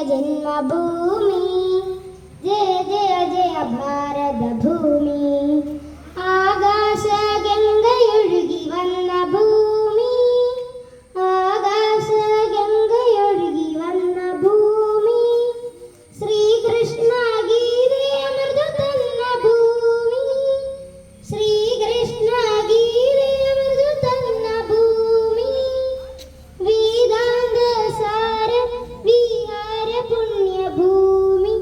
ജന്മഭൂമി, ജയ ജയ ജയ ഭാരത ഭൂമി. ആകാശ ഗംഗയൊഴുകി വന്ന ഭൂമി, ആകാശ ഗംഗയൊഴുകി വന്ന ഭൂമി. ശ്രീകൃഷ്ണ ഗീതയമൃതു തന്ന ഭൂമി, ശ്രീകൃഷ്ണ ഗീതയമൃതു തന്ന ഭൂമി. വേദാന്ത സാര വിഹാര പുണ്യഭൂമി,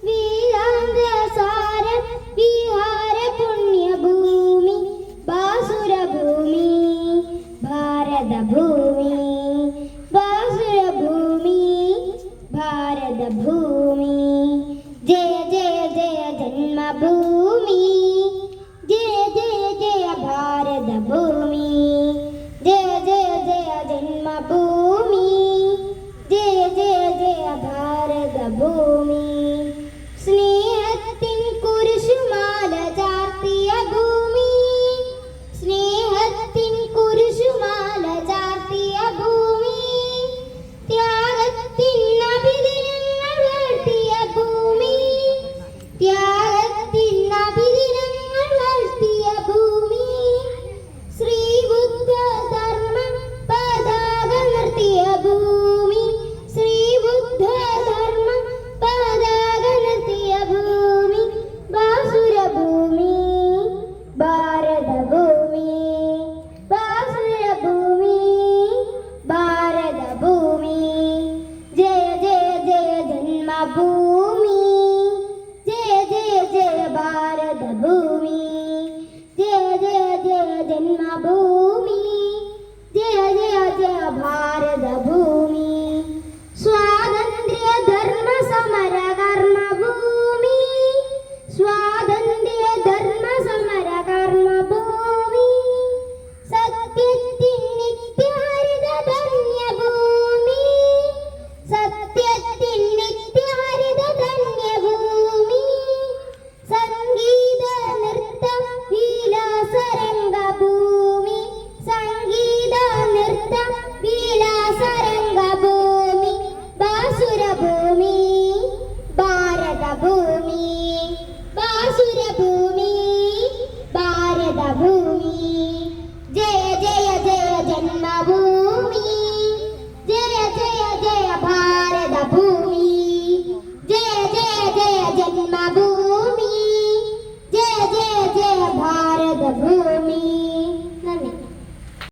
വേദാന്ത സാര വിഹാര പുണ്യഭൂമി. ബാസുരഭൂമി ഭാരതഭൂമി, ബാസുരഭൂമി ഭാരതഭൂമി. ജയ ജയ ജയ ജന്മഭൂമി, ജയ ജയ ജയ ഭാരതഭൂമി. ജയ ജയ ജയ ജന്മഭൂമി, ജയ ജയ ജയ ഭാരതഭൂമി. സ്നേഹത്തിൻ കുരിശുമാല ചാർത്തിയ ഭൂമി, സ്നേഹത്തിൻ കുരിശുമാല ചാർത്തിയ ഭൂമി. ത്യാഗത്തിൻ അഭിദിനങ്ങൾ വാഴ്ത്തിയ ഭൂമി, ത്യാഗത്തിൻ അഭിദിനങ്ങൾ വാഴ്ത്തിയ ഭൂമി. ശ്രീബുദ്ധ ധർമ്മ പതാക നിർത്തിയ ഭൂമി, ശ്രീബുദ്ധ ധർമ്മ പതാക നിർത്തിയ ഭൂമി. ബാസുരഭൂമി ഭാരതഭൂമി, ബാസുരഭൂമി ഭാരതഭൂമി. ജയ ജയ ജയ ജന്മഭൂമി.